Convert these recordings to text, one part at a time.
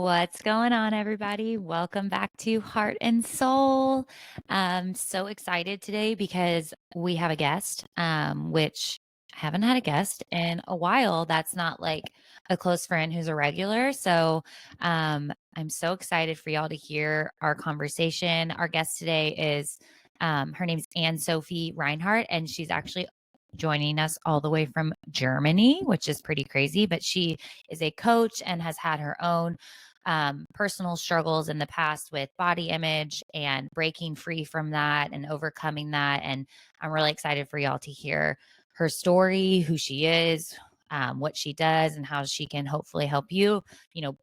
What's going on, everybody? Welcome back to Heart and Soul. I'm so excited today because we have a guest, which I haven't had a guest in a while. That's not like a close friend who's a regular. So I'm so excited for y'all to hear our conversation. Our guest today is her name's Anne-Sophie Reinhardt, and she's actually joining us all the way from Germany, which is pretty crazy. But she is a coach and has had her own personal struggles in the past with body image and breaking free from that and overcoming that. And I'm really excited for y'all to hear her story, who she is, what she does, and how she can hopefully help you,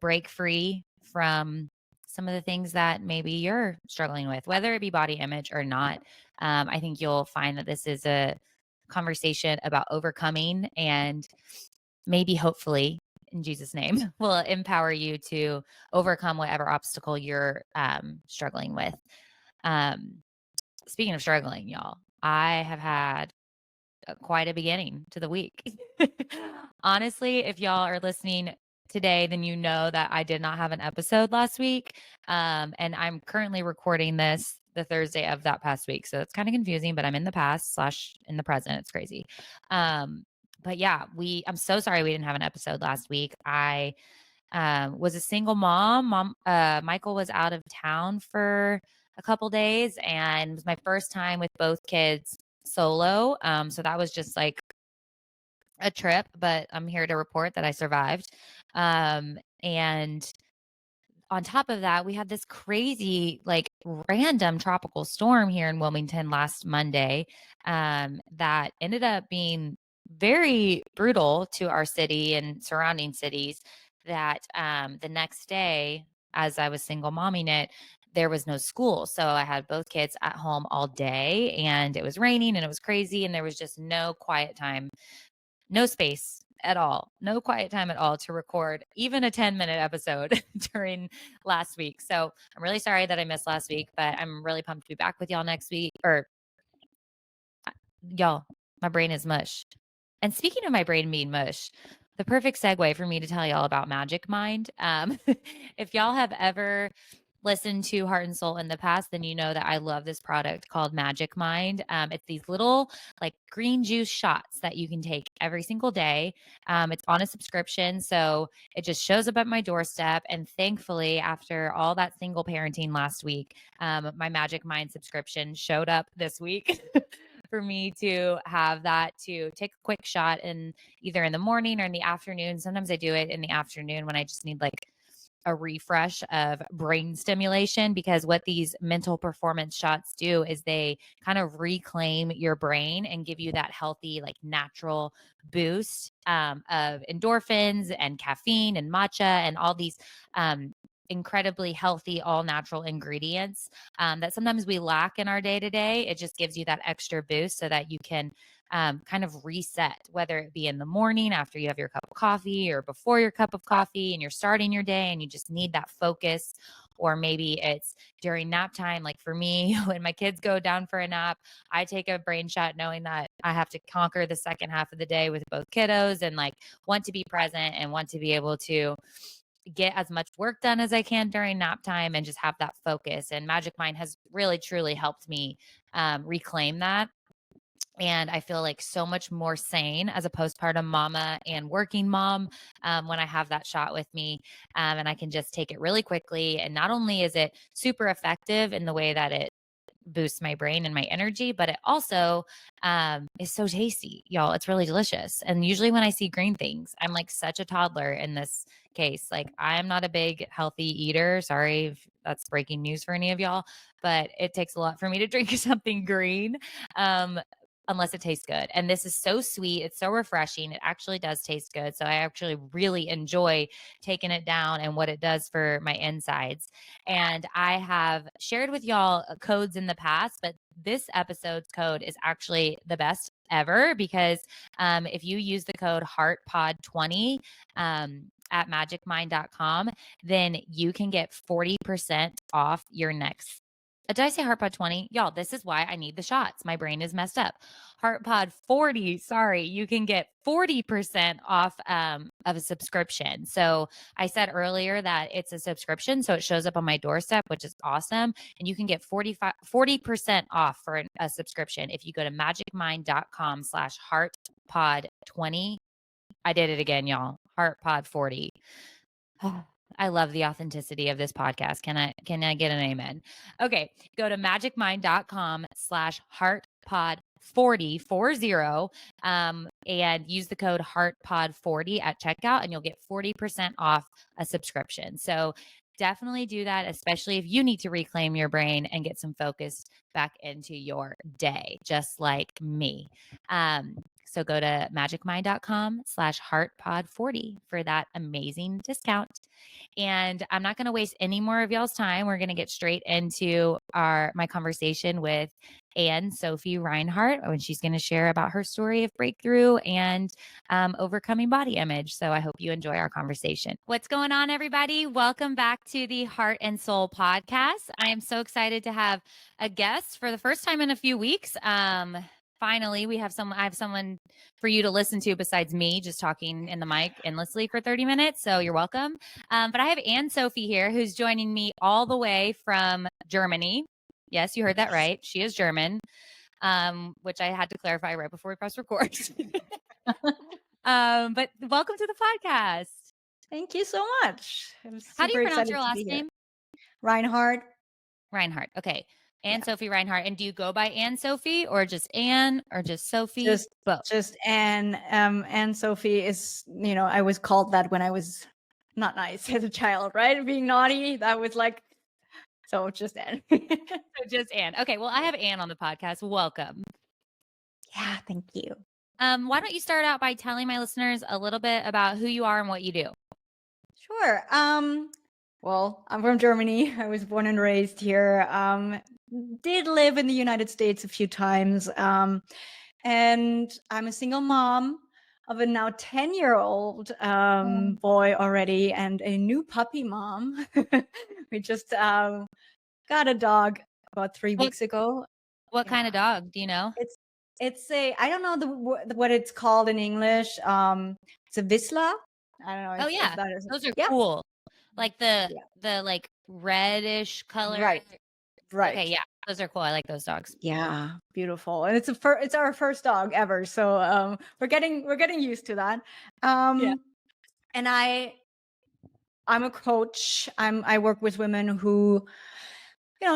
break free from some of the things that maybe you're struggling with, whether it be body image or not. I think you'll find that this is a conversation about overcoming and maybe hopefully in Jesus' name will empower you to overcome whatever obstacle you're struggling with. Um, Speaking of struggling, y'all, I have had quite a beginning to the week. Honestly, if y'all are listening today, then you know that I did not have an episode last week. And I'm currently recording this the Thursday of that past week. So it's kind of confusing, but I'm in the past / in the present. It's crazy. But yeah, I'm so sorry we didn't have an episode last week. I was a single Michael was out of town for a couple days, and it was my first time with both kids solo. So that was just like a trip, but I'm here to report that I survived. And on top of that, we had this crazy, like random tropical storm here in Wilmington last Monday that ended up being very brutal to our city and surrounding cities. That the next day, as I was single momming it, there was no school. So I had both kids at home all day, and it was raining and it was crazy, and there was just no quiet time, no space at all, no quiet time at all to record even a 10-minute episode during last week. So I'm really sorry that I missed last week, but I'm really pumped to be back with y'all next week. Or y'all, my brain is mush. And speaking of my brain being mush, the perfect segue for me to tell y'all about Magic Mind. If y'all have ever listened to Heart and Soul in the past, then you know that I love this product called Magic Mind. It's these little like green juice shots that you can take every single day. It's on a subscription, so it just shows up at my doorstep. And thankfully, after all that single parenting last week, my Magic Mind subscription showed up this week. For me to have that to take a quick shot in either in the morning or in the afternoon. Sometimes I do it in the afternoon when I just need like a refresh of brain stimulation, because what these mental performance shots do is they kind of reclaim your brain and give you that healthy, like natural boost of endorphins and caffeine and matcha and all these incredibly healthy, all natural ingredients that sometimes we lack in our day to day. It just gives you that extra boost so that you can kind of reset, whether it be in the morning after you have your cup of coffee or before your cup of coffee and you're starting your day and you just need that focus. Or maybe it's during nap time. Like for me, when my kids go down for a nap, I take a brain shot knowing that I have to conquer the second half of the day with both kiddos and like want to be present and want to be able to get as much work done as I can during nap time and just have that focus. And Magic Mind has really, truly helped me reclaim that. And I feel like so much more sane as a postpartum mama and working mom when I have that shot with me. And I can just take it really quickly. And not only is it super effective in the way that it boosts my brain and my energy, but it also is so tasty, y'all. It's really delicious. And usually when I see green things, I'm like such a toddler in this case. Like I'm not a big healthy eater. Sorry if that's breaking news for any of y'all, but it takes a lot for me to drink something green. Um, Unless it tastes good. And this is so sweet. It's so refreshing. It actually does taste good. So I actually really enjoy taking it down and what it does for my insides. And I have shared with y'all codes in the past, but this episode's code is actually the best ever because if you use the code HEARTPOD20 at magicmind.com, then you can get 40% off your next Did I say HeartPod 20? Y'all, this is why I need the shots. My brain is messed up. HeartPod 40, sorry, you can get 40% off of a subscription. So I said earlier that it's a subscription, so it shows up on my doorstep, which is awesome. And you can get 40% off for a subscription if you go to magicmind.com/heartpod20. I did it again, y'all. HeartPod 40. I love the authenticity of this podcast. Can I get an amen? Okay. Go to magicmind.com/heartpod40 and use the code heartpod40 at checkout and you'll get 40% off a subscription. So definitely do that, especially if you need to reclaim your brain and get some focus back into your day, just like me. So go to magicmind.com/heartpod40 for that amazing discount. And I'm not going to waste any more of y'all's time. We're going to get straight into my conversation with Anne-Sophie Reinhardt when she's going to share about her story of breakthrough and overcoming body image. So I hope you enjoy our conversation. What's going on, everybody? Welcome back to the Heart and Soul podcast. I am so excited to have a guest for the first time in a few weeks. Finally, I have someone for you to listen to besides me just talking in the mic endlessly for 30 minutes. So you're welcome. But I have Anne-Sophie here who's joining me all the way from Germany. Yes, you heard that right. She is German, which I had to clarify right before we press record. But welcome to the podcast. Thank you so much. I'm How do you super pronounce excited your to be last here. name? Reinhardt. Reinhardt. Okay. Yeah. Anne-Sophie Reinhardt. And do you go by Anne-Sophie or just Anne or just Sophie? Both. Just Anne. Anne-Sophie is, I was called that when I was not nice as a child, right? Being naughty. That was like, so just Anne. So just Anne. Okay. Well, I have Anne on the podcast. Welcome. Yeah, thank you. Why don't you start out by telling my listeners a little bit about who you are and what you do? Sure. Well, I'm from Germany. I was born and raised here. Did live in the United States a few times. And I'm a single mom of a now 10-year-old boy already and a new puppy mom. We just got a dog about 3 weeks ago. What kind of dog? Do you know? It's I don't know what it's called in English. It's a Whistler. I don't know. Oh yeah, if that is, those are yeah. cool. Like the like reddish color. Right. Okay, yeah, those are cool. I like those dogs. Yeah, beautiful. And it's our first dog ever, so we're getting used to that. And I'm a coach. I work with women who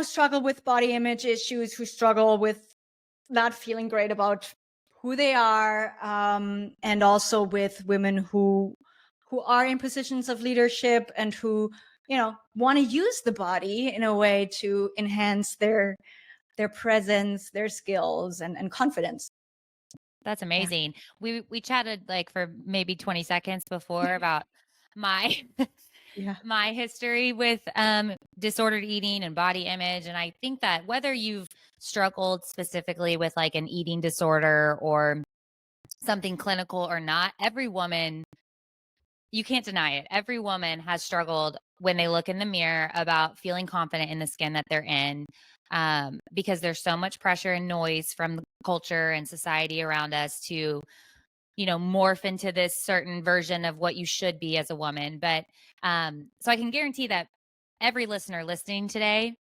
struggle with body image issues, who struggle with not feeling great about who they are, and also with women who are in positions of leadership and who want to use the body in a way to enhance their presence, their skills, and confidence. That's amazing. Yeah. We chatted like for maybe 20 seconds before about my my history with disordered eating and body image. And I think that whether you've struggled specifically with like an eating disorder or something clinical or not, every woman, you can't deny it. Every woman has struggled when they look in the mirror about feeling confident in the skin that they're in, because there's so much pressure and noise from the culture and society around us to, morph into this certain version of what you should be as a woman. But so I can guarantee that every listener listening today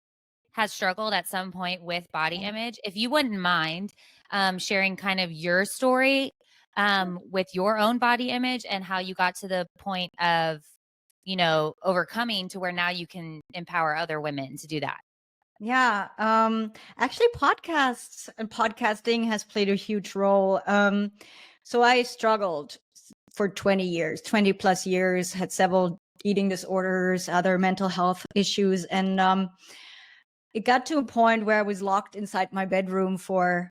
has struggled at some point with body image. If you wouldn't mind sharing kind of your story with your own body image and how you got to the point of, overcoming to where now you can empower other women to do that. Yeah. Actually, podcasts and podcasting has played a huge role. So I struggled for 20 plus years, had several eating disorders, other mental health issues. And it got to a point where I was locked inside my bedroom for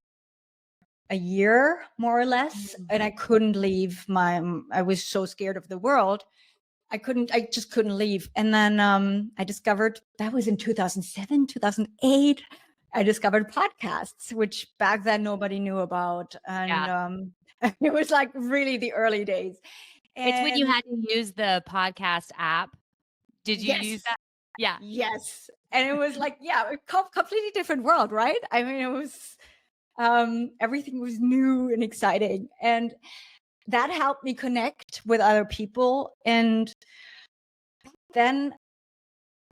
a year, more or less. And I couldn't leave I was so scared of the world. I just couldn't leave. And then I discovered, that was in 2007, 2008. I discovered podcasts, which back then nobody knew about. And it was like really the early days. It's when you had to use the podcast app. Did you use that? Yeah. Yes. And it was like, yeah, a completely different world, right? I mean, it was, everything was new and exciting. And that helped me connect with other people. And then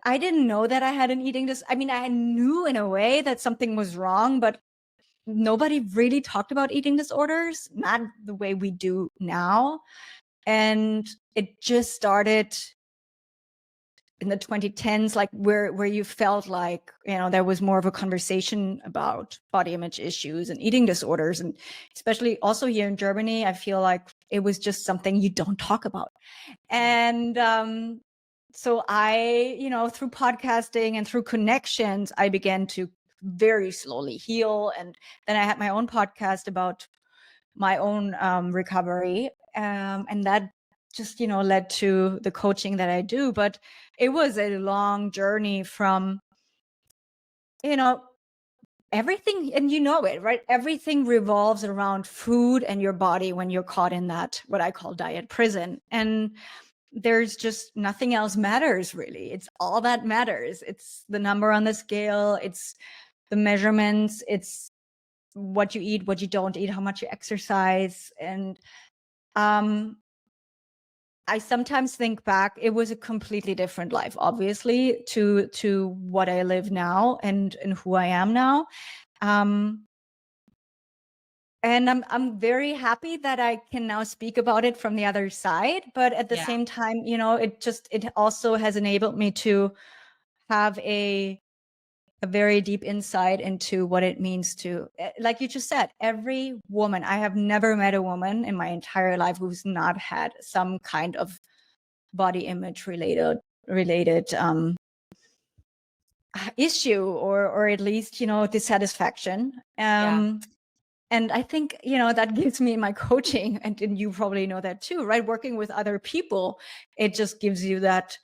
I didn't know that I had an eating I mean, I knew in a way that something was wrong, but nobody really talked about eating disorders, not the way we do now. And it just started in the 2010s, like where you felt like, there was more of a conversation about body image issues and eating disorders. And especially also here in Germany, I feel like it was just something you don't talk about. And so through podcasting and through connections, I began to very slowly heal. And then I had my own podcast about my own recovery. And that just, led to the coaching that I do. But it was a long journey from, everything, and it, right? Everything revolves around food and your body when you're caught in that, what I call diet prison. And there's just nothing else matters, really. It's all that matters. It's the number on the scale. It's the measurements. It's what you eat, what you don't eat, how much you exercise. And I sometimes think back, it was a completely different life, obviously, to what I live now and who I am now. And I'm very happy that I can now speak about it from the other side. But at the Yeah. same time, it also has enabled me to have a very deep insight into what it means to, like you just said, every woman. I have never met a woman in my entire life who's not had some kind of body image related issue, or at least, dissatisfaction. Yeah. And I think, that gives me my coaching, and you probably know that too, right? Working with other people, it just gives you that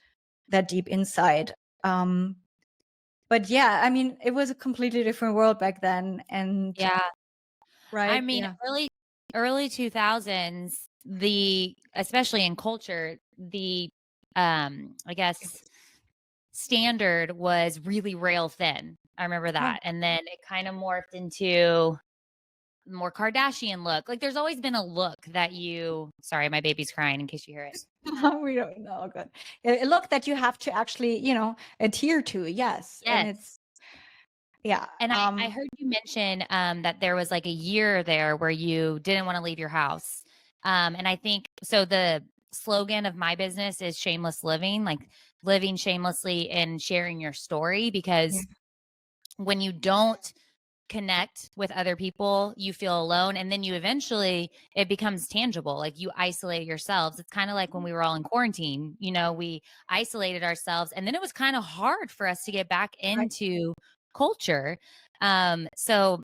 deep insight. But yeah, I mean, it was a completely different world back then. And Yeah. I right, mean, yeah, early 2000s, especially in culture, I guess standard was really rail thin. I remember yeah. that. And then it kind of morphed into more Kardashian look. Like there's always been a look that sorry, my baby's crying in case you hear it. We don't know. Good. A look that you have to actually, adhere to. Yes. And it's, Yes. yeah. And I heard you mention that there was like a year there where you didn't want to leave your house. And I think so the slogan of my business is shameless living, like living shamelessly and sharing your story, Yeah. because when you don't connect with other people, you feel alone. And then it becomes tangible. Like you isolate yourselves. It's kind of like when we were all in quarantine, we isolated ourselves. And then it was kind of hard for us to get back Right. into culture. So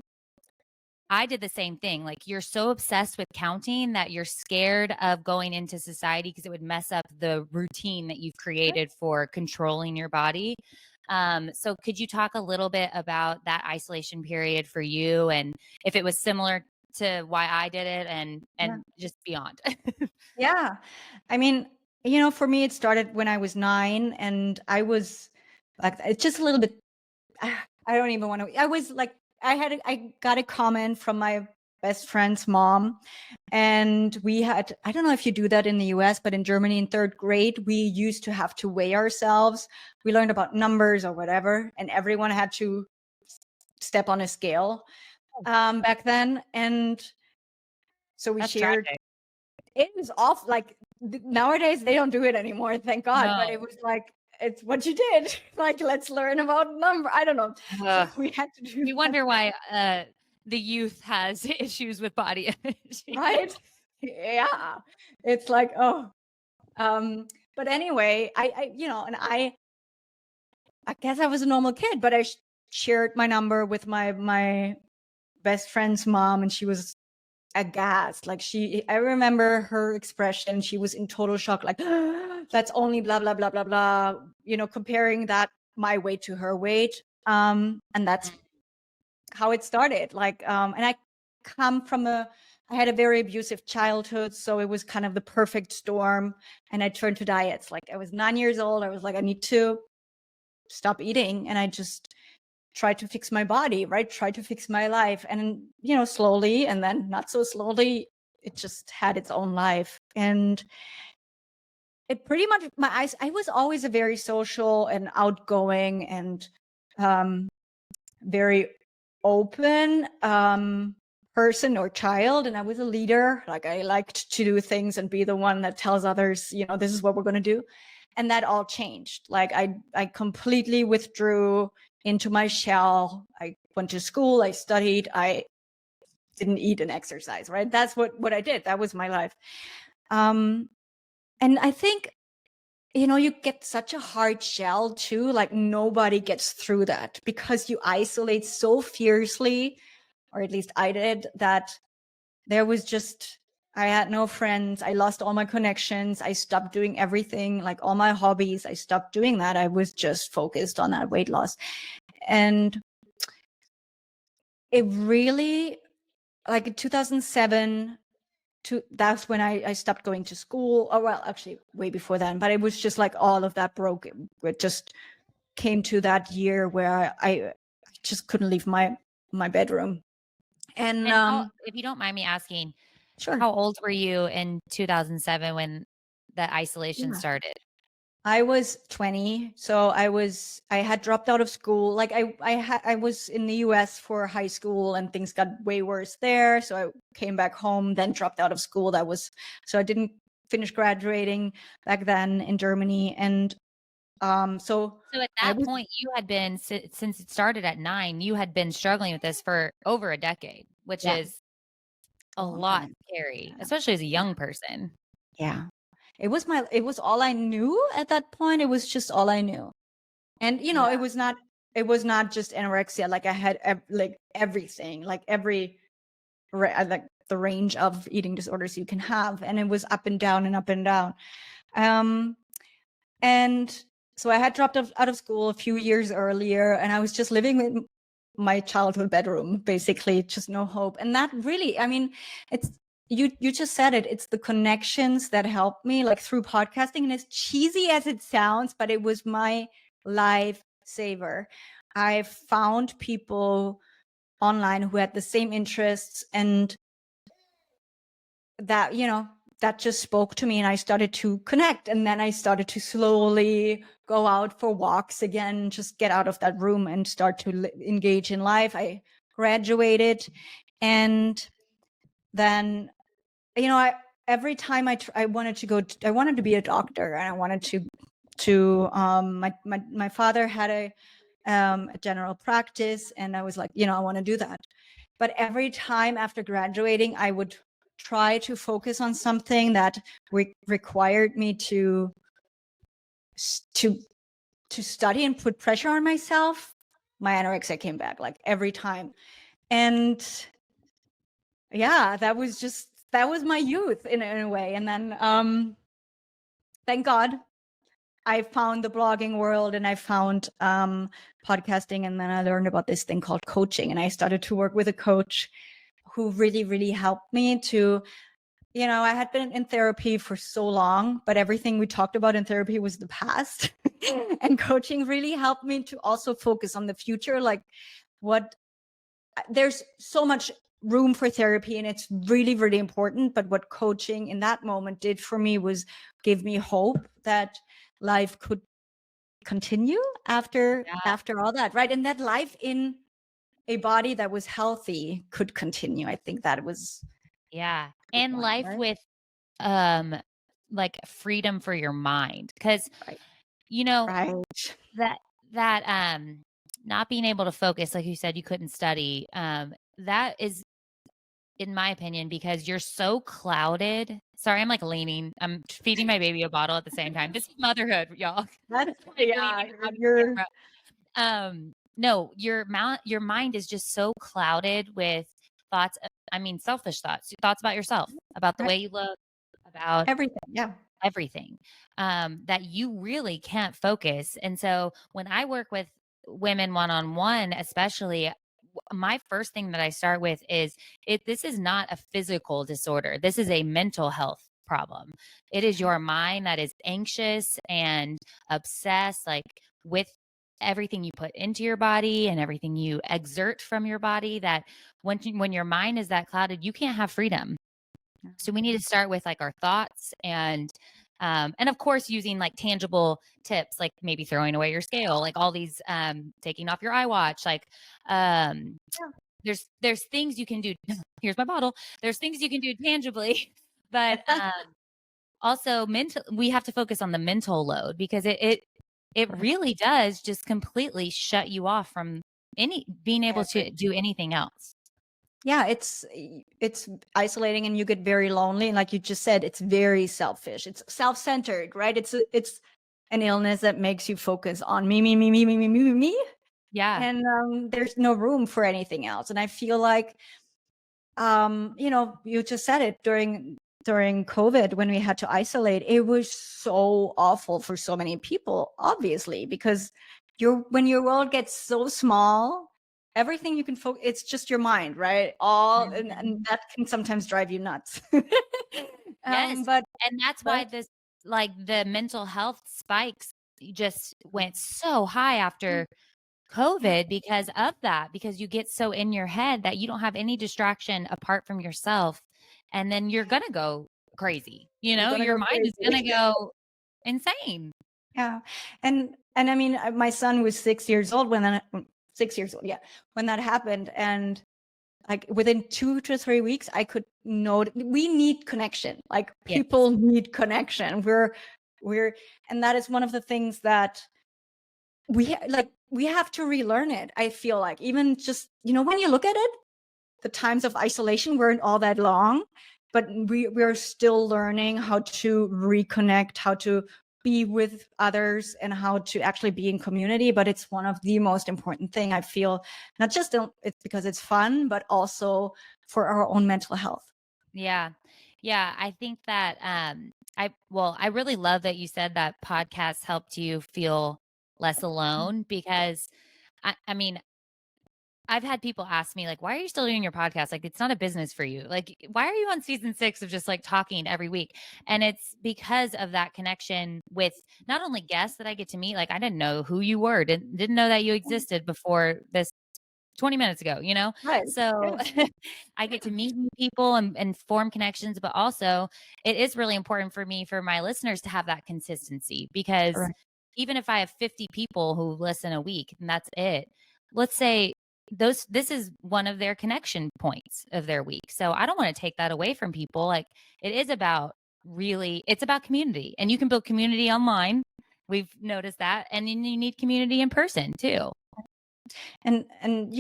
I did the same thing. Like you're so obsessed with counting that you're scared of going into society because it would mess up the routine that you've created for controlling your body. So could you talk a little bit about that isolation period for you, and if it was similar to why I did it, and Yeah. just beyond? Yeah. I mean, for me, it started when I was 9, and I was like, it's just a little bit, I don't even want to, I was like, I got a comment from my best friend's mom. And I don't know if you do that in the US, but in Germany in 3rd grade, we used to have to weigh ourselves. We learned about numbers or whatever, and everyone had to step on a scale back then. And so we That's shared. tragic. It was off. Like nowadays, they don't do it anymore, thank God. But it No. was like, it's what you did. Like, let's learn about number. I don't know. So Ugh. we had to do You that, wonder why the youth has issues with body image. right? Yeah. It's like, oh. But anyway, and I guess I was a normal kid, but I shared my number with my best friend's mom, and she was aghast. Like I remember her expression. She was in total shock. Like, that's only blah blah blah blah blah. Comparing that my weight to her weight. And that's how it started. Like, and I come from I had a very abusive childhood, so it was kind of the perfect storm. And I turned to diets. Like I was 9 years old. I was like, I need to stop eating, and I just tried to fix my body, right? Tried to fix my life. And, slowly, and then not so slowly, it just had its own life. And it pretty much, I was always a very social and outgoing and very open person or child. And I was a leader. Like, I liked to do things and be the one that tells others, this is what we're going to do. And that all changed. Like, I completely withdrew into my shell. I went to school, I studied, I didn't eat and exercise, right? That's what I did. That was my life. And I think, you get such a hard shell too. Like, nobody gets through that because you isolate so fiercely, or at least I did, that there was just, I had no friends. I lost all my connections. I stopped doing everything, like all my hobbies. I stopped doing that. I was just focused on that weight loss. And it really, like in 2007, that's when I stopped going to school. Oh, well, actually way before then, but it was just like all of that broke. It just came to that year where I just couldn't leave my bedroom. And And how, if you don't mind me asking, sure. how old were you in 2007 when the isolation Yeah. started? I was 20, so I had dropped out of school. Like, I was in the US for high school, and things got way worse there. So I came back home, then dropped out of school. So I didn't finish graduating back then in Germany. And so So at I that was, point, you had been, since it started at 9, you had been struggling with this for over a decade, which yeah, is a a long lot time. scary, especially as a Yeah. young person. Yeah. It was all I knew at that point. It was just all I knew. And Yeah. it was not just anorexia. Like, I had like everything, like like the range of eating disorders you can have, and it was up and down and up and down. And so I had dropped out of school a few years earlier, and I was just living in my childhood bedroom, basically, just no hope. And that really, I mean, it's, you just said it, it's the connections that helped me, like, through podcasting. And as cheesy as it sounds, but it was my lifesaver. I found people online who had the same interests, and that, that just spoke to me, and I started to connect. And then I started to slowly go out for walks again, just get out of that room and start to engage in life. I graduated, and then, every time I wanted I wanted to be a doctor, and I wanted to my father had a general practice, and I was like, I want to do that. But every time after graduating, I would try to focus on something that required me to to study and put pressure on myself. My anorexia came back, like, every time. And yeah, that was my youth in a way. And then thank God I found the blogging world, and I found podcasting, and then I learned about this thing called coaching, and I started to work with a coach who really, really helped me to, I had been in therapy for so long, but everything we talked about in therapy was the past. And coaching really helped me to also focus on the future. Like, there's so much room for therapy, and it's really, really important. But what coaching in that moment did for me was give me hope that life could continue after Yeah. all that, right? And that life in a body that was healthy could continue. I think that was Yeah. the And point, life right? with, um, like, freedom for your mind, because Right. you know, Right. that that, not being able to focus, like you said, you couldn't study, that is, in my opinion, because you're so clouded. Sorry, I'm, like, leaning. I'm feeding my baby a bottle at the same time. This is motherhood, y'all. That's, Like, yeah, leaning on you're camera. No, your mind is just so clouded with thoughts, I mean, selfish thoughts, thoughts about yourself, about the right. way you look, about Everything. Yeah. everything, that you really can't focus. And so when I work with women one on one, especially, my first thing that I start with is, this is not a physical disorder. This is a mental health problem. It is Right. your mind that is anxious and obsessed, like, with everything you put into your body and everything you exert from your body, that when your mind is that clouded, you can't have freedom. So we need to start with like our thoughts and of course using like tangible tips, like maybe throwing away your scale, like all these taking off your iWatch, like um Yeah. there's things you can do. Here's my bottle. There's things you can do tangibly, but also mental, we have to focus on the mental load because it Right. really does just completely shut you off from any being able to do anything else. Yeah, it's isolating and you get very lonely. And like you just said, it's very selfish. It's self-centered, right? It's an illness that makes you focus on me, me, me, me, me, me, me, me, me. Yeah. And there's no room for anything else. And I feel like you just said it during COVID when we had to isolate, it was so awful for so many people, obviously, because when your world gets so small, everything you can focus, it's just your mind, right? And Mhm. that can sometimes drive you nuts. Yes, But and that's why but this like, the mental health spikes just went so high yeah, after yeah, COVID because of that, because you get so in your head that you don't have any distraction apart from yourself, and then you're gonna go crazy, you're gonna your go mind is gonna crazy. go insane. Yeah. And I mean, my son was 6 years old when that 6 years old, yeah, when that happened. And like within 2 to 3 weeks, I could know we need connection. Like Yes. people need connection. We're and that is one of the things that we have to relearn it. I feel like even just, when you look at it, the times of isolation weren't all that long, but we're still learning how to reconnect, how to be with others, and how to actually be in community. But it's one of the most important thing, I feel, not just it's because it's fun, but also for our own mental health. Yeah. Yeah, I think that, I really love that you said that podcasts helped you feel less alone because I mean, I've had people ask me like, "Why are you still doing your podcast? Like, it's not a business for you. Like, why are you on season 6 of just like talking every week?" And it's because of that connection with not only guests that I get to meet, like I didn't know who you were, didn't know that you existed before this 20 minutes ago, you know? Right. So Yeah. I get to meet new people and form connections, but also it is really important for me, for my listeners to have that consistency because Correct. even if I have 50 people who listen a week and that's it, let's say this is one of their connection points of their week. So I don't want to take that away from people. Like it is about really, it's about community and you can build community online. We've noticed that. And then you need community in person too. And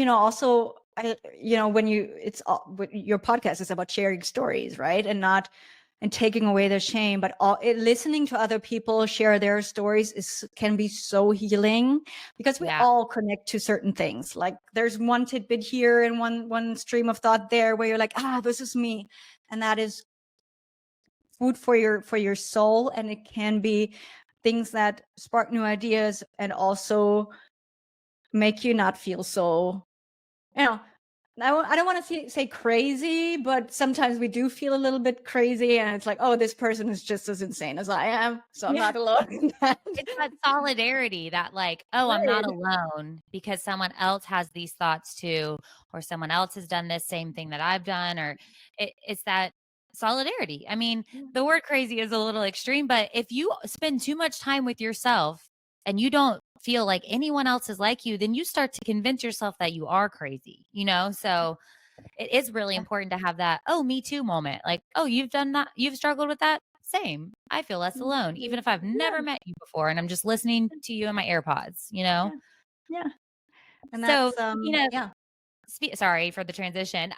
also, when your podcast is about sharing stories, right? And taking away the shame, but listening to other people share their stories can be so healing, because we Yeah. all connect to certain things. Like there's one tidbit here and one stream of thought there where you're like, this is me. And that is food for your soul. And it can be things that spark new ideas and also make you not feel so, you know I don't want to say crazy, but sometimes we do feel a little bit crazy, and it's like, oh, this person is just as insane as I am, so I'm Yeah. not alone in that. It's that solidarity that like, "Oh, I'm not Right. alone because someone else has these thoughts too, or someone else has done this same thing that I've done," or it's that solidarity. I mean, Yeah. the word crazy is a little extreme, but if you spend too much time with yourself and you don't feel like anyone else is like you, then you start to convince yourself that you are crazy, you know? So it is really important to have that, "Oh, me too" moment. Like, "Oh, you've done that? You've struggled with that? Same. I feel less alone, even if I've never Yeah. met you before and I'm just listening to you in my AirPods," you know? Yeah. Yeah. And So, that's speaking of yeah. sorry for the transition,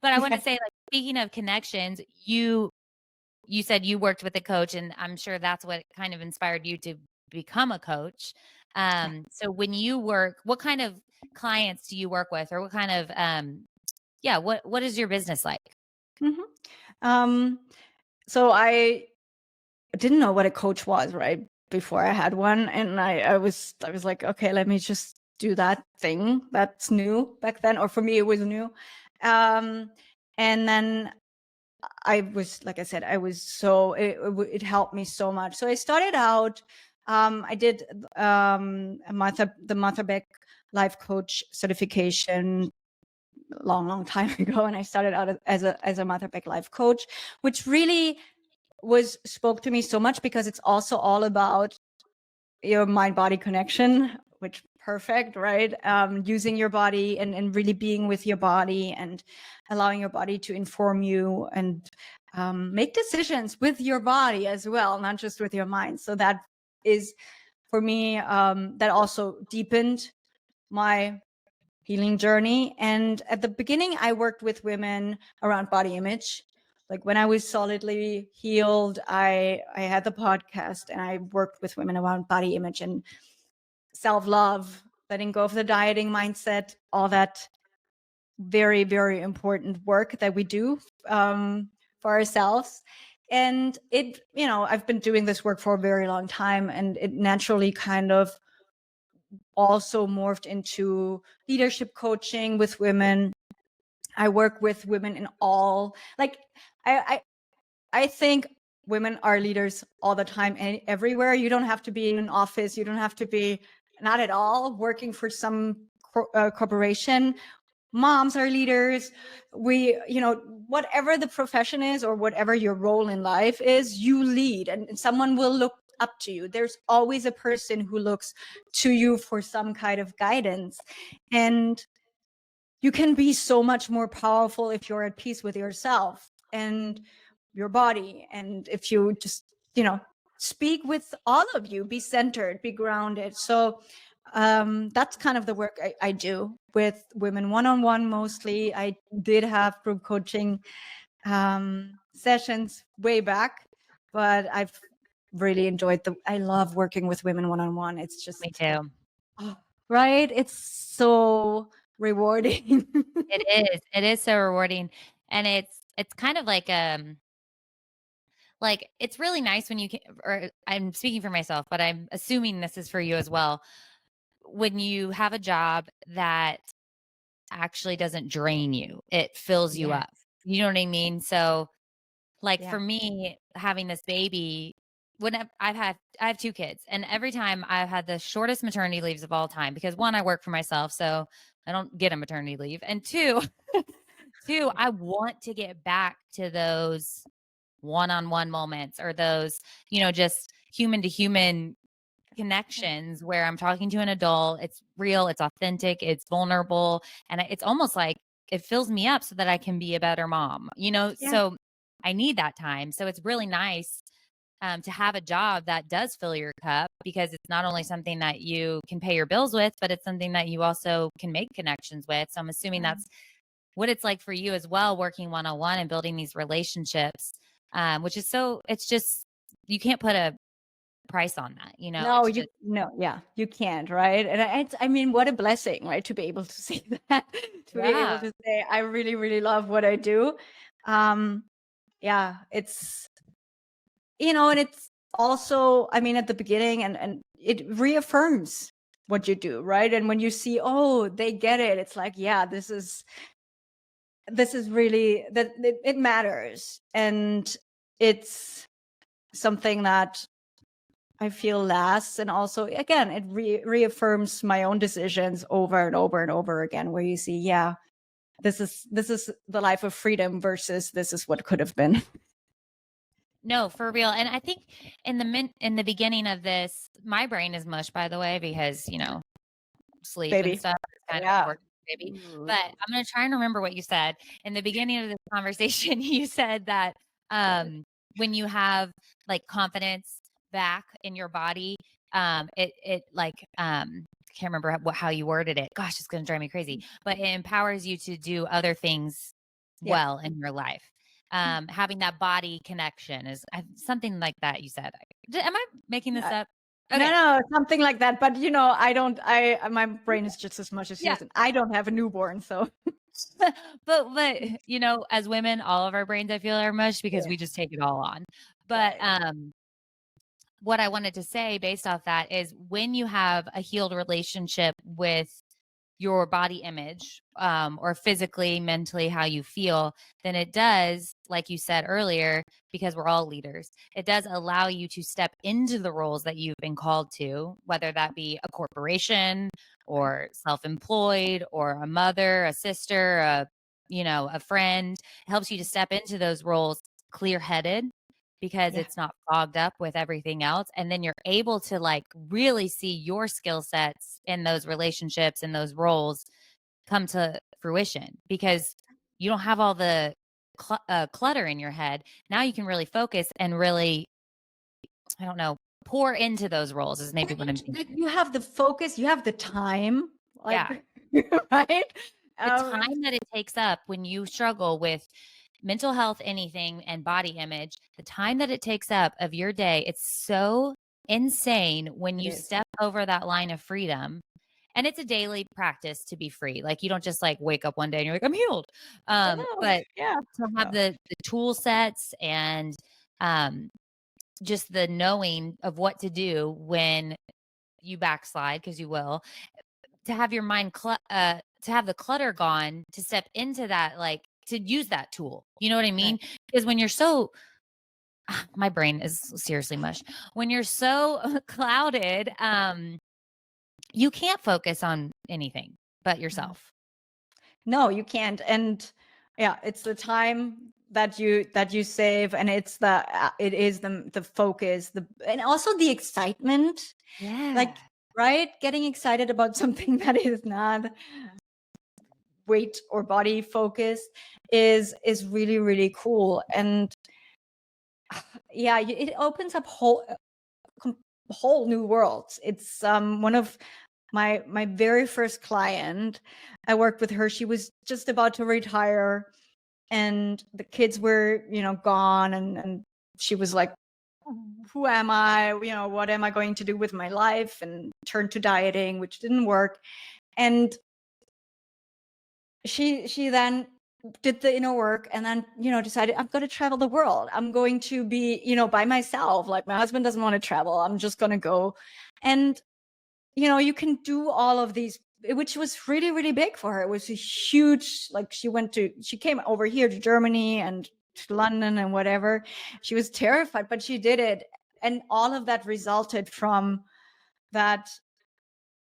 but I want to say, like, speaking of connections, you said you worked with a coach, and I'm sure that's what kind of inspired you to become a coach. Yeah. So when you work, what kind of clients do you work with, or what kind of, yeah, what is your business like? Mhm. um so I didn't know what a coach was, right, before I had one, and I was like, okay, let me just do that thing that's new back then, or for me it was new. Um and then I was, like I said, I was so it helped me so much. So I started out I did the Mother Beck life coach certification long time ago, and I started out as a Mother Beck life coach, which really spoke to me so much because it's also all about your mind body connection, which perfect, right? Using your body and really being with your body and allowing your body to inform you and make decisions with your body as well, not just with your mind. So that is for me, that also deepened my healing journey. And at the beginning, I worked with women around body image. Like when I was solidly healed, I had the podcast and I worked with women around body image and self-love, letting go of the dieting mindset, all that very, very important work that we do for ourselves. And I've been doing this work for a very long time, and it naturally kind of also morphed into leadership coaching with women. I work with women in all, like, I think women are leaders all the time and everywhere. You don't have to be in an office. You don't have to be, not at all, working for some corporation. Moms are leaders. Whatever the profession is or whatever your role in life is, you lead and someone will look up to you. There's always a person who looks to you for some kind of guidance. And you can be so much more powerful if you're at peace with yourself and your body. And if you just, speak with all of you, be centered, be grounded. So that's kind of the work I do with women one-on-one mostly. I did have group coaching sessions way back, but I've really enjoyed I love working with women one-on-one. It's just, Me too. right? It's so rewarding. It is so rewarding. And it's kind of like it's really nice when you can, or I'm speaking for myself, but I'm assuming this is for you as well. When you have a job that actually doesn't drain you, it fills you Yes. up. You know what I mean? So like Yeah. for me, having this baby, when I have 2 kids, and every time I've had the shortest maternity leaves of all time because 1, I work for myself, so I don't get a maternity leave, and 2, 2, I want to get back to those one-on-one moments or those, just human to human connections where I'm talking to an adult. It's real, it's authentic, it's vulnerable, and it's almost like it fills me up so that I can be a better mom, Yeah. So I need that time. So it's really nice to have a job that does fill your cup because it's not only something that you can pay your bills with, but it's something that you also can make connections with. So I'm assuming Yeah. that's what it's like for you as well, working one on one and building these relationships, which is it's just, you can't put a price on that. No, It's just, yeah, you can't, right? And I mean, what a blessing, right? To be able to say that, to be able yeah. to say, I really, really love what I do. Um, yeah, and it's also, I mean, at the beginning and it reaffirms what you do, right? And when you see, oh, they get it, it's like, yeah, this is really that it matters. And it's something that I feel lasts. And also, again, it reaffirms my own decisions over and over and over again, where you see, yeah, this is the life of freedom versus this is what could have been. No, for real. And I think in the beginning of this, my brain is mush, by the way, because sleep and Baby. stuff is kind of Yeah. important, maybe. But I'm gonna try and remember what you said in the beginning of this conversation. You said that when you have like confidence back in your body, it like I can't remember how you worded it. Gosh, it's gonna drive me crazy. But it empowers you to do other things Yeah. well in your life. Having that body connection is something like that. You said. Am I making this Uh, up? no, Okay. no, something like that. But I don't. My brain is just as much as Yeah. yours, and I don't have a newborn, so But as women, all of our brains I feel are mush because yeah, we just take it all on. But right. what I wanted to say based off that is when you have a healed relationship with your body image, or physically, mentally, how you feel, then it does, like you said earlier, because we're all leaders, it does allow you to step into the roles that you've been called to, whether that be a corporation Right. or self-employed or a mother, a sister, a friend. It helps you to step into those roles clear-headed because Yeah. it's not fogged up with everything else. And then you're able to like really see your skill sets in those relationships and those roles come to fruition because you don't have all the clutter in your head. Now you can really focus and really, I don't know, pour into those roles is maybe what I'm thinking. You have the focus, you have the time, Yeah. like, right? The Um, time that it takes up when you struggle with mental health, anything, and body image, the time that it takes up of your day, it's so insane when it you is. step over that line of freedom. And it's a daily practice to be free. Like you don't just like wake up one day and you're like, I'm healed. No, But yeah. to have No. the tool sets and um, just the knowing of what to do when you backslide, because you will, to have your mind to have the clutter gone, to step into that, like to use that tool. You know what I Right. mean? Because when you're so my brain is seriously mush. When you're so clouded, you can't focus on anything but Mhm. yourself. No, you can't. And yeah, it's the time that you save, and it is the focus, and also the excitement, Yeah. like, right? Getting excited about something that is not weight or body focused is really, really cool. And yeah, it opens up whole new worlds. It's one of my very first client. I worked with her. She was just about to retire, and the kids were, gone, and she was like, who am I? What am I going to do with my life? And turned to dieting, which didn't work. And she then did the inner work, and then decided, I'm going to travel the world. I'm going to be by myself. Like, my husband doesn't want to travel, I'm just going to go. And you can do all of these, which was really, really big for her. It was a huge, like, she came over here to Germany and to London and whatever. She was terrified, but she did it. And all of that resulted from that.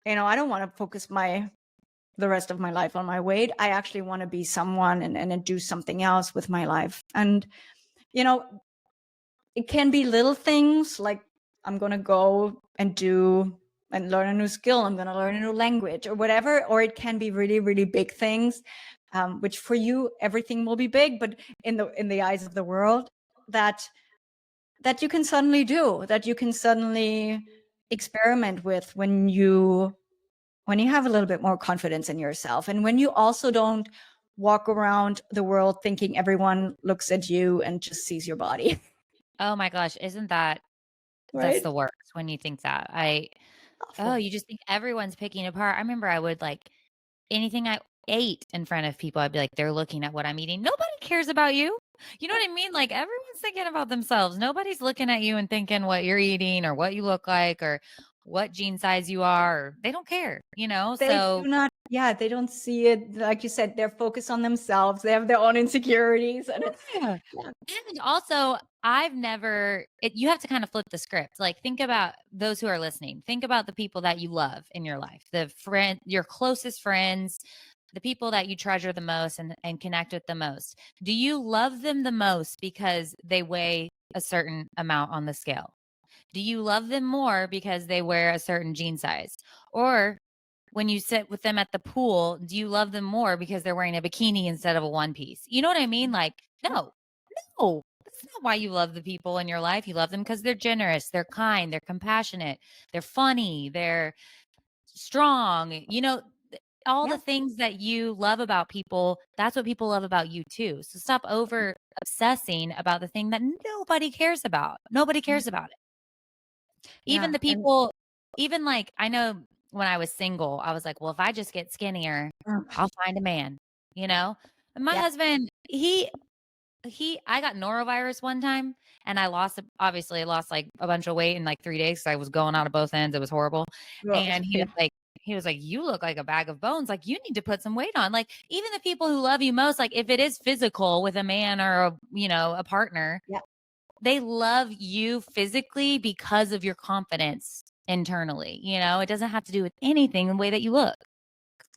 I don't want to focus the rest of my life on my weight. I actually want to be someone, and do something else with my life. And you know it can be little things, like, I'm going to go and do and learn a new skill. I'm going to learn a new language or whatever. Or it can be really, really big things, which for you, everything will be big, but in the eyes of the world, that you can suddenly do, that you can suddenly experiment with when you have a little bit more confidence in yourself, and when you also don't walk around the world thinking everyone looks at you and just sees your body. Oh my gosh, isn't that's Right? the worst when you think that. Oh, Awful. you just think everyone's picking apart. I remember I would like anything I ate in front of people, I'd be like, they're looking at what I'm eating. Nobody cares about you. You know what I mean? Like everyone's thinking about themselves. Nobody's looking at you and thinking what you're eating or what you look like or what gene size you are. Or they don't care, you know? They do So not, yeah, they don't see it. Like you said, they're focused on themselves. They have their own insecurities. And yeah. yeah. And also, you have to kind of flip the script. Like, think about those who are listening. Think about the people that you love in your life, your closest friends, the people that you treasure the most and connect with the most. Do you love them the most because they weigh a certain amount on the scale? Do you love them more because they wear a certain jean size? Or when you sit with them at the pool, do you love them more because they're wearing a bikini instead of a one piece? You know what I mean? Like, Yeah. no, no, that's not why you love the people in your life. You love them because they're generous, they're kind, they're compassionate, they're funny, they're strong. All Yeah. the things that you love about people, that's what people love about you too. So stop over obsessing about the thing that nobody cares about. Nobody Yeah. cares about it. Even Yeah. the And people, even like I know when I was single, I was like, well, if I just get skinnier, I'll find a man, you know? And my yeah. husband, I got norovirus one time and obviously I lost like a bunch of weight in like 3 days because I was going out of both ends. It was horrible. Ugh, And he was yeah. like, he was like, "You look like a bag of bones. Like, you need to put some weight on." Like, even the people who love you most, like if it is physical with a man or a partner, Yeah. they love you physically because of your confidence internally. It doesn't have to do with anything the way that you look.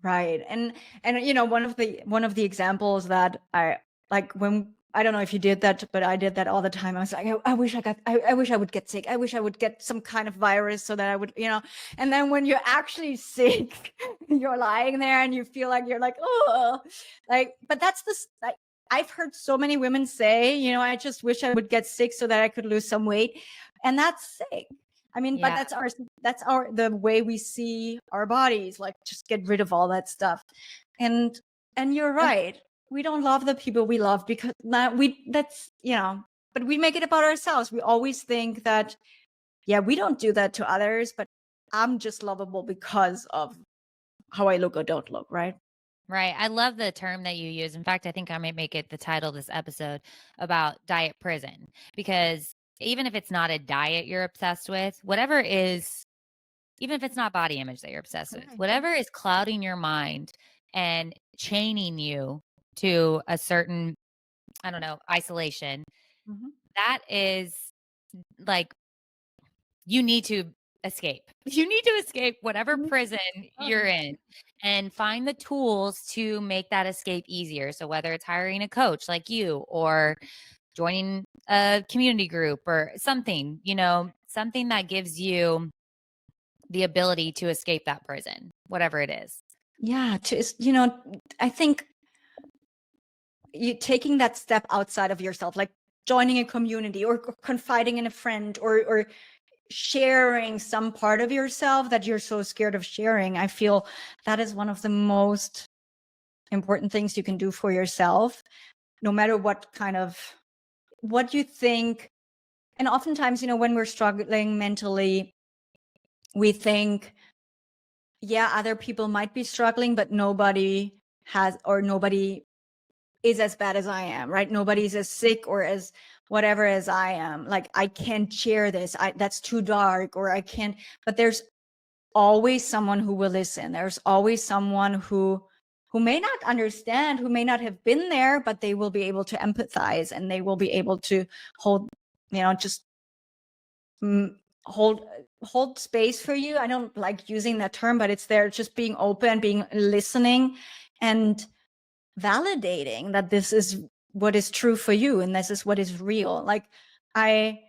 Right. And one of the examples that I like, when I don't know if you did that, but I did that all the time. I was like, I wish I wish I would get sick. I wish I would get some kind of virus so that I would. And then when you're actually sick, you're lying there and you feel like you're like, oh, like, but that's this. Like, I've heard so many women say, I just wish I would get sick so that I could lose some weight, and that's sick. I mean, but Yeah. that's the way we see our bodies, like just get rid of all that stuff. And and you're And right. We don't love the people we love because but we make it about ourselves. We always think that, yeah, we don't do that to others, but I'm just lovable because of how I look or don't look, right? right. I love the term that you use. In fact, I think I might make it the title of this episode about diet prison, because even if it's not a diet you're obsessed with, whatever is, even if it's not body image that you're obsessed with, Right. Yeah. whatever is clouding your mind and chaining you to a certain, I don't know, isolation, Mhm. that is like, you need to escape. You need to escape whatever Mhm. prison Oh, you're yeah. in and find the tools to make that escape easier. So whether it's hiring a coach like you or joining a community group or something, something that gives you the ability to escape that prison, whatever it is. Yeah, I think you taking that step outside of yourself, like joining a community or confiding in a friend, or sharing some part of yourself that you're so scared of sharing. I feel that is one of the most important things you can do for yourself, no matter what you think. And oftentimes, when we're struggling mentally, we think, yeah, other people might be struggling, but nobody is as bad as I am, right? Nobody's as sick or as whatever as I am. Like, I can't share this. That's too dark, or I can't. But there's always someone who will listen. There's always someone who may not understand, who may not have been there, but they will be able to empathize, and they will be able to hold, just mm, hold hold space for you. I don't like using that term, but it's there, just being open, being listening, and validating that this is what is true for you and this is what is real. Like, I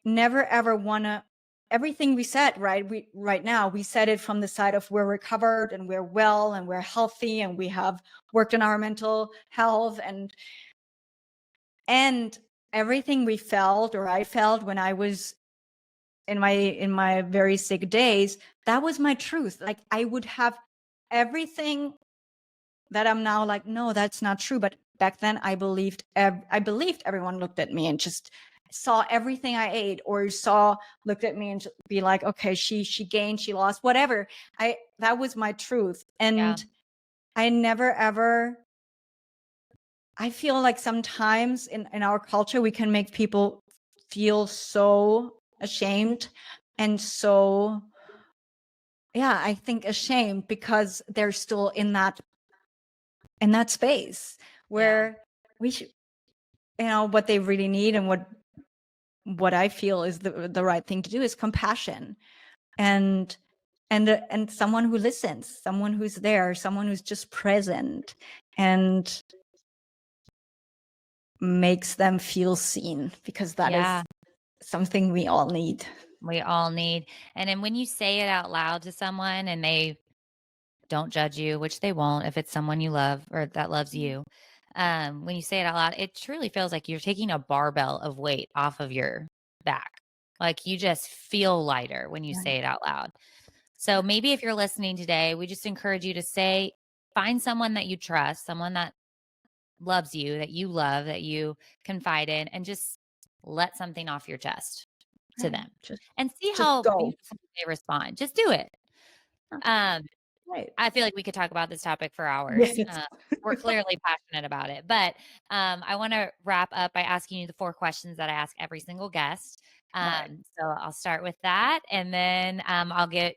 never ever want to, everything we said, right now, we said it from the side of we're recovered and we're well and we're healthy and we have worked on our mental health, and everything we felt, or I felt, when I was in my very sick days, that was my truth. Like, I would have everything that I'm now like, no, that's not true. But back then, I believed everyone looked at me and just saw everything I ate, or looked at me and be like, okay, she gained, she lost, whatever. That was my truth. Yeah. And I never ever, I feel like sometimes in our culture, we can make people feel so ashamed, and so, yeah, I think ashamed, because they're still in that space Yeah. where we should, what they really need, and what I feel is the right thing to do is compassion, and and someone who listens, someone who's there, someone who's just present, and makes them feel seen, because that Yeah. is something we all need. We all need. And then when you say it out loud to someone and they don't judge you, which they won't if it's someone you love or that loves you. When you say it out loud, it truly feels like you're taking a barbell of weight off of your back. Like, you just feel lighter when you Right. say it out loud. So maybe if you're listening today, we just encourage you to find someone that you trust, someone that loves you, that you love, that you confide in, and just let something off your chest to Right. them just and see just how go. beautiful they respond. Just do it. Huh. Um, Right. I feel like we could talk about this topic for hours. Yes. We're clearly passionate about it, but I want to wrap up by asking you the 4 questions that I ask every single guest. All right. So I'll start with that, and then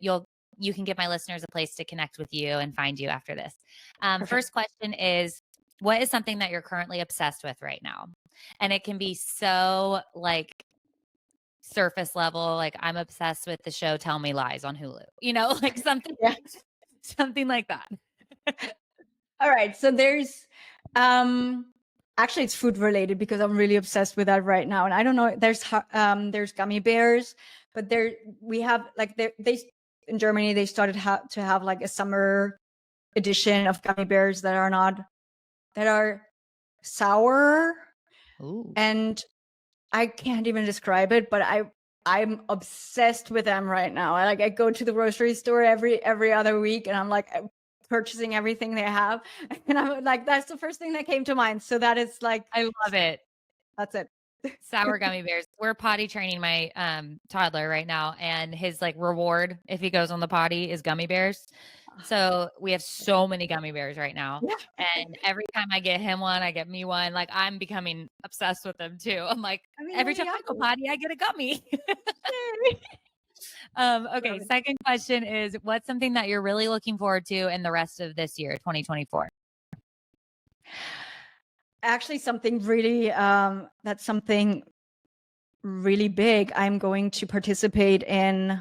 you'll you can give my listeners a place to connect with you and find you after this. Perfect. First question is, what is something that you're currently obsessed with right now? And it can be so like surface level, like I'm obsessed with the show Tell Me Lies on Hulu, like something Yeah. something like that. All right. So there's actually it's food related because I'm really obsessed with that right now. And I don't know, there's gummy bears, but there we have like they in Germany they started to have like a summer edition of gummy bears that are sour, Ooh. and I can't even describe it, but I'm obsessed with them right now. I go to the grocery store every other week, and I'm like purchasing everything they have, and I'm like, that's the first thing that came to mind. So that is like, I love it. that's it. Sour gummy bears. We're potty training my toddler right now, and his like reward if he goes on the potty is gummy bears. So we have so many gummy bears right now. Yeah, And every time I get him one, I get me one. Like I'm becoming obsessed with them too. I'm like, I mean every they're time I go yummy. potty, I get a gummy. Yay. Okay, Love it. second question is, what's something that you're really looking forward to in the rest of this year, 2024? Actually, something really that's something really big. I'm going to participate in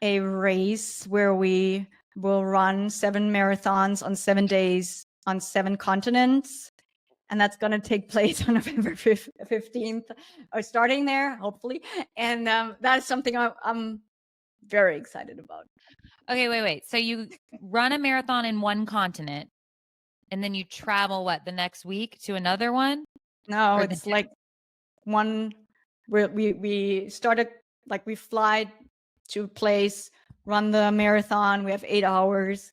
a race where we will run 7 marathons on 7 days on 7 continents. And that's going to take place on November 15th, or starting there, hopefully. And that is something I'm very excited about. Okay, wait. So you run a marathon in one continent and then you travel the next week to another one No, or the it's like one where we started, like we fly to a place, run the marathon. We have 8 hours,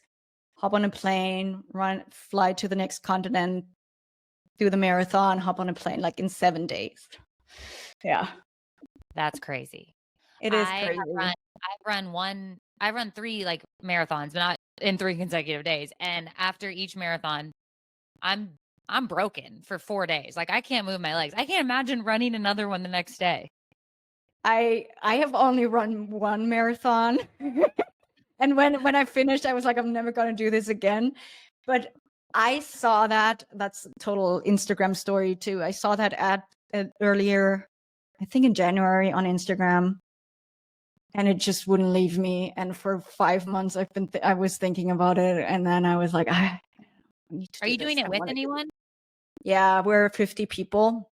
hop on a plane, fly to the next continent, do the marathon, hop on a plane, like in 7 days. Yeah, That's crazy. it is I crazy. I've run 3 like marathons, but not in 3 consecutive days. And after each marathon, I'm I'm broken for 4 days. Like I can't move my legs. I can't imagine running another one the next day. I have only run one marathon. And when I finished, I was like, I'm never gonna do this again. But I saw that's total Instagram story too. I saw that ad earlier, I think in January on Instagram, and it just wouldn't leave me. And for 5 months, I was thinking about it, and then I was like, I need to Are do you doing this. it I with want to do it. anyone? Yeah, we're 50 people.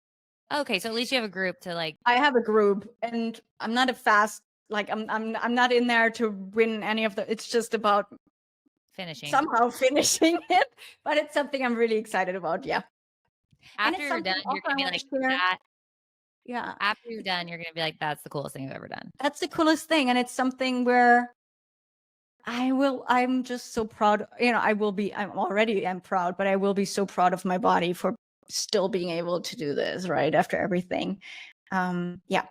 Okay, so at least you have a group to like I have a group, and I'm not a fast, like I'm not in there to win any of the. It's just about finishing. somehow finishing it, but it's something I'm really excited about. Yeah, and After it's you're done, something you're also gonna I be want like to share. that. Yeah, After you're done, you're gonna be like, that's the coolest thing I've ever done. that's the coolest thing, and it's something where I'm just so proud. I will be. I'm proud, but I will be so proud of my body for still being able to do this right after everything. Yeah.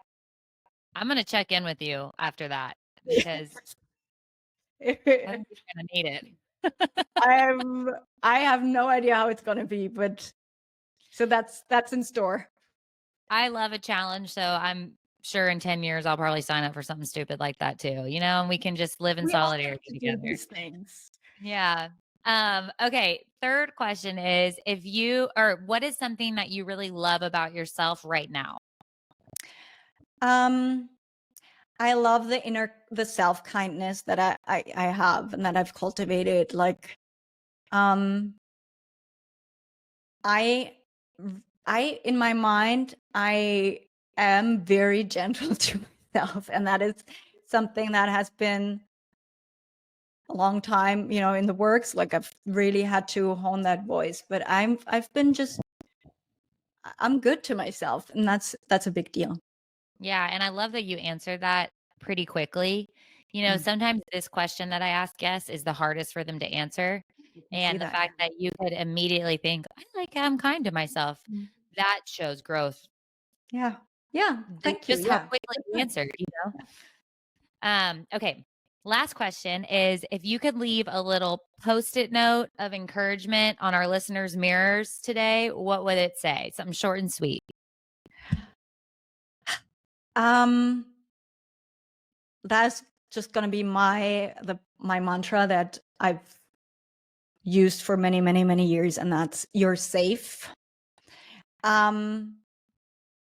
I'm gonna check in with you after that because I think you're gonna need it. I'm I have no idea how it's gonna be, but so that's in store. I love a challenge, so I'm sure in 10 years I'll probably sign up for something stupid like that too, and we can just live in We all have solidarity to do together. these things. Yeah. Okay, third question is if you or what is something that you really love about yourself right now? Um, I love the self-kindness that I have and that I've cultivated. Like, um, I, in my mind, I am very gentle to myself. And that is something that has been a long time, in the works. Like I've really had to hone that voice, but I've been I'm good to myself. And that's a big deal. Yeah, and I love that you answered that pretty quickly. Mm. Sometimes this question that I ask guests is the hardest for them to answer. You can see And the that. fact that you could immediately think, I'm kind to myself, Mm. that shows growth. Yeah. Yeah. Thank you. Just how Yeah. quickly Good you point. answered. Okay. Last question is if you could leave a little post-it note of encouragement on our listeners' mirrors today, what would it say? Something short and sweet. Um, that's just gonna be the my mantra that I've used for many, many, many years, and that's "You're safe." Um,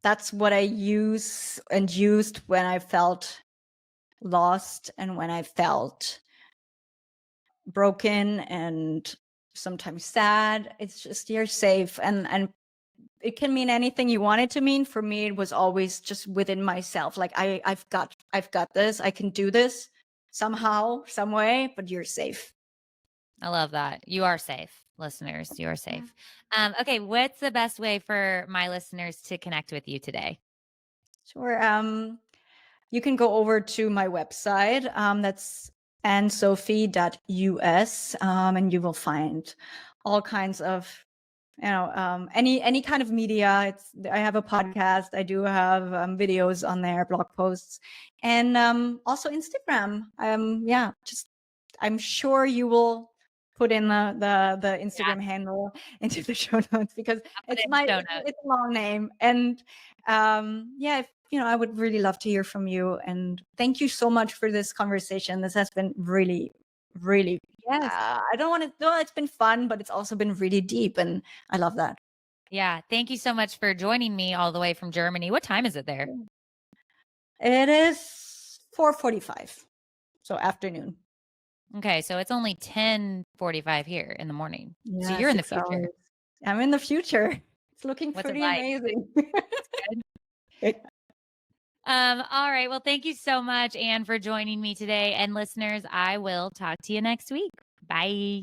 that's what I use and used when I felt lost and when I felt broken and sometimes sad. It's just "You're safe," and it can mean anything you want it to mean. For me, it was always just within myself. Like I've got this. I can do this somehow, some way. But you're safe. I love that. You are safe, listeners. You are safe. Okay, what's the best way for my listeners to connect with you today? Sure. You can go over to my website. That's Anne-Sophie.us, and you will find all kinds of any kind of media. I have a podcast. I do have videos on there, blog posts, and also Instagram. Just I'm sure you will put in the Yeah, Instagram handle into the show notes because I'll put it in the show notes. it's a long name. And if, I would really love to hear from you. And thank you so much for this conversation. This has been really, really. Yes. I don't want to. No, it's been fun, but it's also been really deep, and I love that. Yeah. Thank you so much for joining me all the way from Germany. What time is it there? It is 4:45, so afternoon. Okay, so it's only 10:45 here in the morning. So Yeah, you're in the 6 hours. future. I'm in the future. It's looking What's it pretty like? amazing. It's good. All right. Well, thank you so much, Anne, for joining me today. And listeners, I will talk to you next week. Bye.